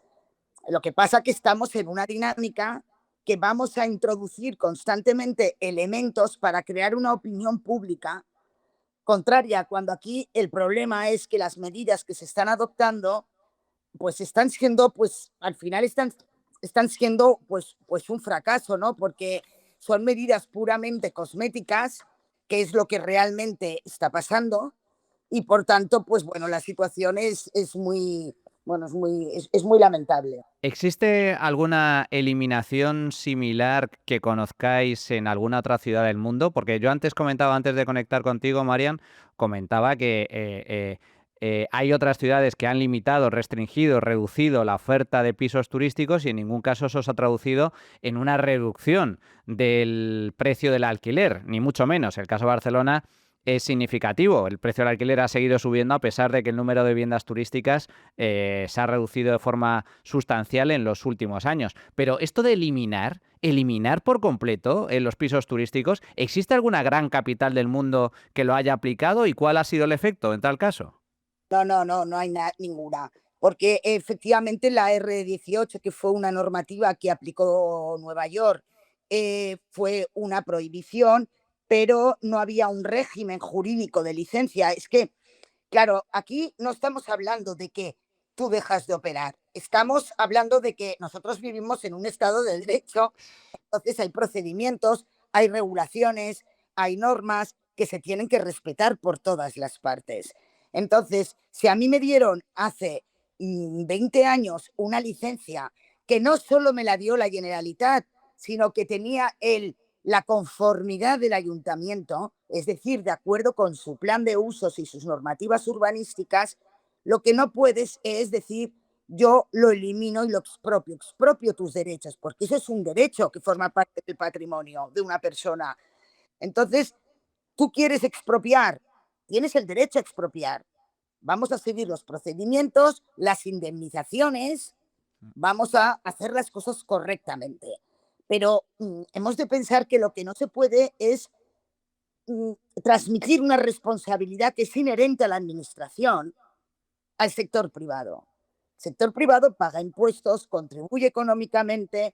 Lo que pasa es que estamos en una dinámica que vamos a introducir constantemente elementos para crear una opinión pública contraria, cuando aquí el problema es que las medidas que se están adoptando pues están siendo, pues al final están siendo pues un fracaso, ¿no? Porque son medidas puramente cosméticas, que es lo que realmente está pasando, y por tanto, pues bueno, la situación es muy, bueno, es muy lamentable. ¿Existe alguna eliminación similar que conozcáis en alguna otra ciudad del mundo? Porque yo antes comentaba, antes de conectar contigo, Marian, comentaba que hay otras ciudades que han limitado, restringido, reducido la oferta de pisos turísticos y en ningún caso eso se ha traducido en una reducción del precio del alquiler, ni mucho menos. El caso de Barcelona es significativo. El precio del alquiler ha seguido subiendo a pesar de que el número de viviendas turísticas se ha reducido de forma sustancial en los últimos años. Pero esto de eliminar por completo los pisos turísticos, ¿existe alguna gran capital del mundo que lo haya aplicado y cuál ha sido el efecto en tal caso? No hay ninguna. Porque efectivamente la R18, que fue una normativa que aplicó Nueva York, fue una prohibición, pero no había un régimen jurídico de licencia. Es que, claro, aquí no estamos hablando de que tú dejas de operar. Estamos hablando de que nosotros vivimos en un estado de derecho, entonces hay procedimientos, hay regulaciones, hay normas que se tienen que respetar por todas las partes. Entonces, si a mí me dieron hace 20 años una licencia que no solo me la dio la Generalitat, sino que tenía la conformidad del ayuntamiento, es decir, de acuerdo con su plan de usos y sus normativas urbanísticas, lo que no puedes es decir, yo lo elimino y lo expropio tus derechos, porque eso es un derecho que forma parte del patrimonio de una persona. Entonces, tú quieres expropiar, tienes el derecho a expropiar. Vamos a seguir los procedimientos, las indemnizaciones, vamos a hacer las cosas correctamente. Pero hemos de pensar que lo que no se puede es mm, transmitir una responsabilidad que es inherente a la administración al sector privado. El sector privado paga impuestos, contribuye económicamente,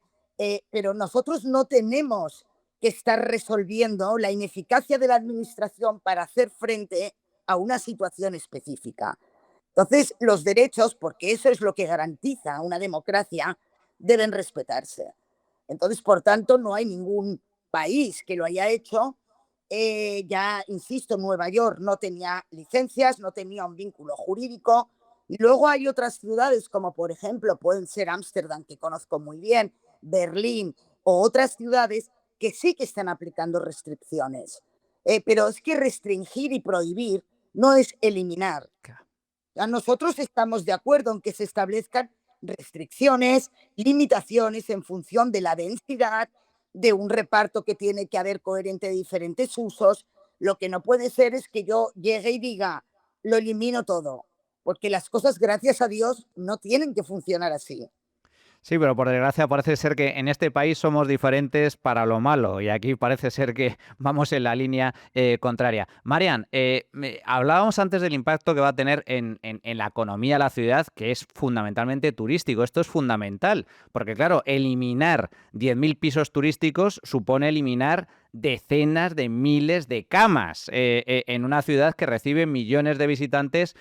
pero nosotros no tenemos que estar resolviendo la ineficacia de la administración para hacer frente a una situación específica. Entonces, los derechos, porque eso es lo que garantiza una democracia, deben respetarse. Entonces, por tanto, no hay ningún país que lo haya hecho. Ya, insisto, Nueva York no tenía licencias, no tenía un vínculo jurídico. Y luego hay otras ciudades, como por ejemplo pueden ser Ámsterdam, que conozco muy bien, Berlín o otras ciudades que sí que están aplicando restricciones. Pero es que restringir y prohibir no es eliminar. Nosotros estamos de acuerdo en que se establezcan restricciones, limitaciones en función de la densidad, de un reparto que tiene que haber coherente de diferentes usos. Lo que no puede ser es que yo llegue y diga, lo elimino todo, porque las cosas, gracias a Dios, no tienen que funcionar así. Sí, pero por desgracia parece ser que en este país somos diferentes para lo malo y aquí parece ser que vamos en la línea contraria. Marian, hablábamos antes del impacto que va a tener en la economía de la ciudad, que es fundamentalmente turístico. Esto es fundamental, porque claro, eliminar 10.000 pisos turísticos supone eliminar decenas de miles de camas en una ciudad que recibe millones de visitantes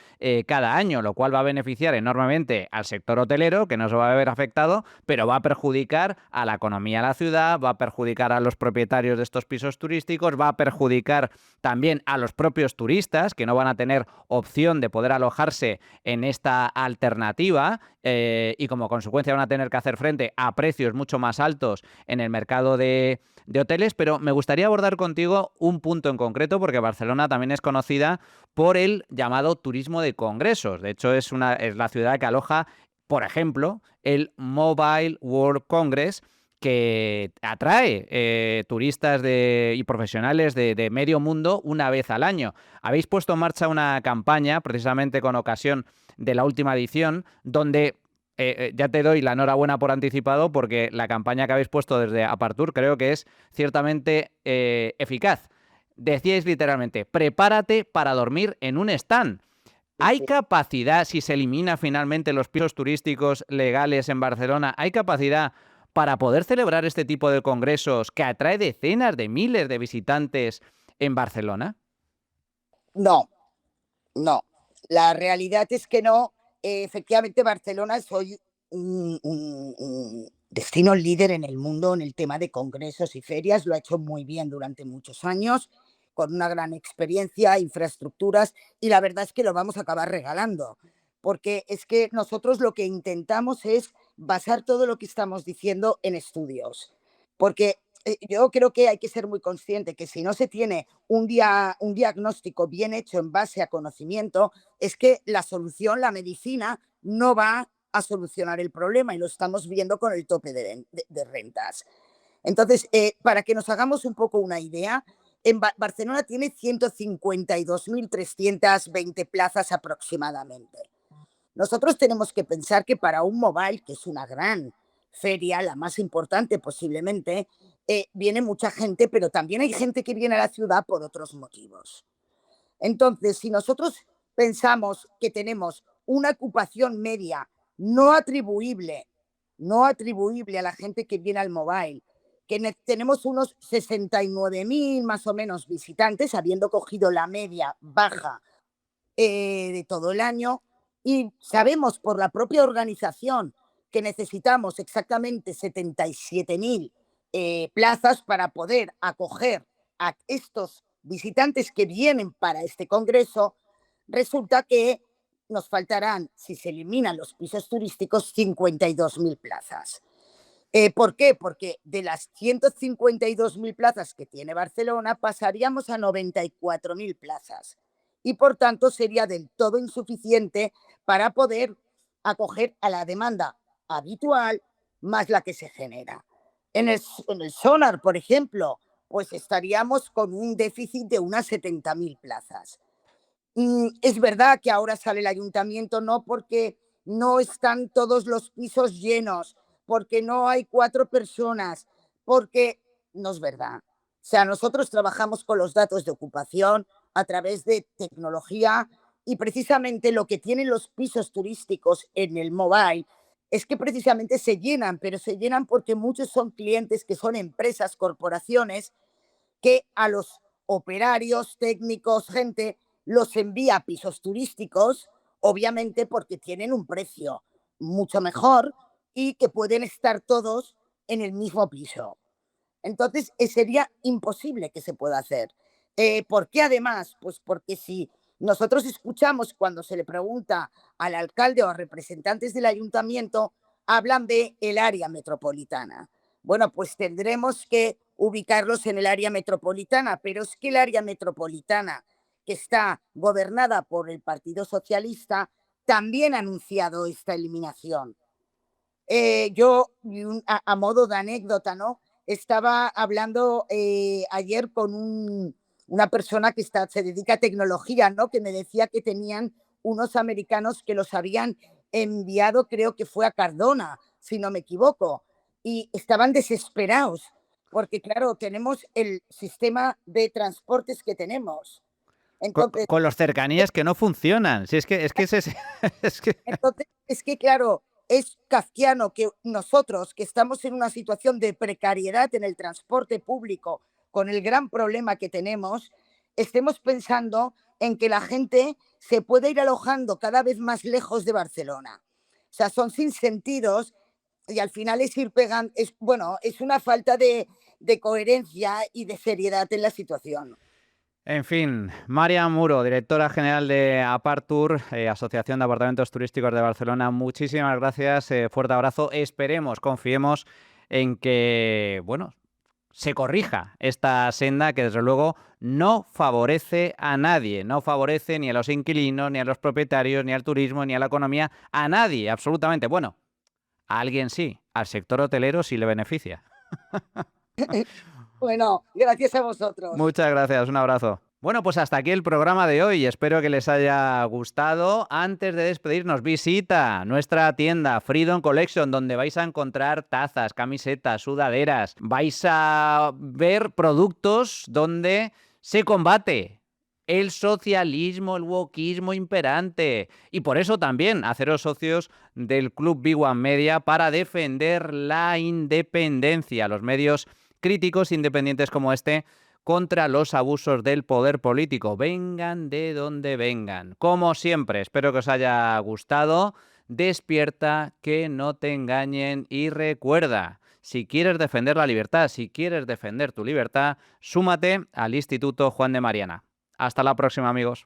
cada año, lo cual va a beneficiar enormemente al sector hotelero, que no se va a ver afectado, pero va a perjudicar a la economía de la ciudad, va a perjudicar a los propietarios de estos pisos turísticos, va a perjudicar también a los propios turistas, que no van a tener opción de poder alojarse en esta alternativa y como consecuencia van a tener que hacer frente a precios mucho más altos en el mercado de hoteles, pero me gustaría abordar contigo un punto en concreto porque Barcelona también es conocida por el llamado turismo de congresos. De hecho, es la ciudad que aloja Por ejemplo, el Mobile World Congress, que atrae turistas y profesionales de medio mundo una vez al año. Habéis puesto en marcha una campaña, precisamente con ocasión de la última edición, donde ya te doy la enhorabuena por anticipado, porque la campaña que habéis puesto desde Apartur creo que es ciertamente eficaz. Decíais literalmente, prepárate para dormir en un stand. ¿Hay capacidad, si se elimina finalmente los pisos turísticos legales en Barcelona, hay capacidad para poder celebrar este tipo de congresos que atrae decenas de miles de visitantes en Barcelona? No, no. La realidad es que no. Efectivamente, Barcelona es hoy un destino líder en el mundo en el tema de congresos y ferias. Lo ha hecho muy bien durante muchos años, con una gran experiencia, infraestructuras, y la verdad es que lo vamos a acabar regalando, porque es que nosotros lo que intentamos es basar todo lo que estamos diciendo en estudios, porque yo creo que hay que ser muy consciente que si no se tiene un diagnóstico bien hecho en base a conocimiento, es que la solución, la medicina, no va a solucionar el problema, y lo estamos viendo con el tope de rentas. Entonces, para que nos hagamos un poco una idea, en Barcelona tiene 152.320 plazas aproximadamente. Nosotros tenemos que pensar que para un mobile, que es una gran feria, la más importante posiblemente, viene mucha gente, pero también hay gente que viene a la ciudad por otros motivos. Entonces, si nosotros pensamos que tenemos una ocupación media no atribuible, no atribuible a la gente que viene al mobile, que tenemos unos 69.000 más o menos visitantes, habiendo cogido la media baja de todo el año, y sabemos por la propia organización que necesitamos exactamente 77.000 plazas para poder acoger a estos visitantes que vienen para este congreso. Resulta que nos faltarán, si se eliminan los pisos turísticos, 52.000 plazas. ¿Por qué? Porque de las 152.000 plazas que tiene Barcelona pasaríamos a 94.000 plazas, y por tanto sería del todo insuficiente para poder acoger a la demanda habitual más la que se genera. En el Sonar, por ejemplo, pues estaríamos con un déficit de unas 70.000 plazas. Es verdad que ahora sale el ayuntamiento, no porque no están todos los pisos llenos, porque no hay 4 personas, porque no es verdad. O sea, nosotros trabajamos con los datos de ocupación a través de tecnología, y precisamente lo que tienen los pisos turísticos en el mobile es que precisamente se llenan, pero se llenan porque muchos son clientes que son empresas, corporaciones, que a los operarios, técnicos, gente, los envía a pisos turísticos, obviamente porque tienen un precio mucho mejor y que pueden estar todos en el mismo piso. Entonces, sería imposible que se pueda hacer. ¿Por qué además? Pues porque si nosotros escuchamos cuando se le pregunta al alcalde o a representantes del ayuntamiento, hablan de el área metropolitana. Bueno, pues tendremos que ubicarlos en el área metropolitana, pero es que el área metropolitana, que está gobernada por el Partido Socialista, también ha anunciado esta eliminación. Yo, a modo de anécdota, ¿no? Estaba hablando ayer con una persona que se dedica a tecnología, ¿no? Que me decía que tenían unos americanos que los habían enviado, creo que fue a Cardona, si no me equivoco, y estaban desesperados, porque claro, tenemos el sistema de transportes que tenemos. Entonces, Con los cercanías que no funcionan. Si es que es que... Es que, claro, es kafkiano que nosotros, que estamos en una situación de precariedad en el transporte público, con el gran problema que tenemos, estemos pensando en que la gente se puede ir alojando cada vez más lejos de Barcelona. O sea, son sinsentidos, y al final es ir pegando, bueno, es una falta de coherencia y de seriedad en la situación. En fin, María Muro, directora general de Apartur, Asociación de Apartamentos Turísticos de Barcelona, muchísimas gracias, fuerte abrazo. Esperemos, confiemos en que, bueno, se corrija esta senda que desde luego no favorece a nadie, no favorece ni a los inquilinos, ni a los propietarios, ni al turismo, ni a la economía, a nadie, absolutamente. Bueno, a alguien sí, al sector hotelero sí le beneficia. Bueno, gracias a vosotros. Muchas gracias, un abrazo. Bueno, pues hasta aquí el programa de hoy. Espero que les haya gustado. Antes de despedirnos, visita nuestra tienda Freedom Collection, donde vais a encontrar tazas, camisetas, sudaderas. Vais a ver productos donde se combate el socialismo, el wokismo imperante. Y por eso también haceros socios del Club Big One Media para defender la independencia. Los medios críticos independientes como este contra los abusos del poder político, vengan de donde vengan. Como siempre, espero que os haya gustado. Despierta, que no te engañen y recuerda, si quieres defender la libertad, si quieres defender tu libertad, súmate al Instituto Juan de Mariana. Hasta la próxima, amigos.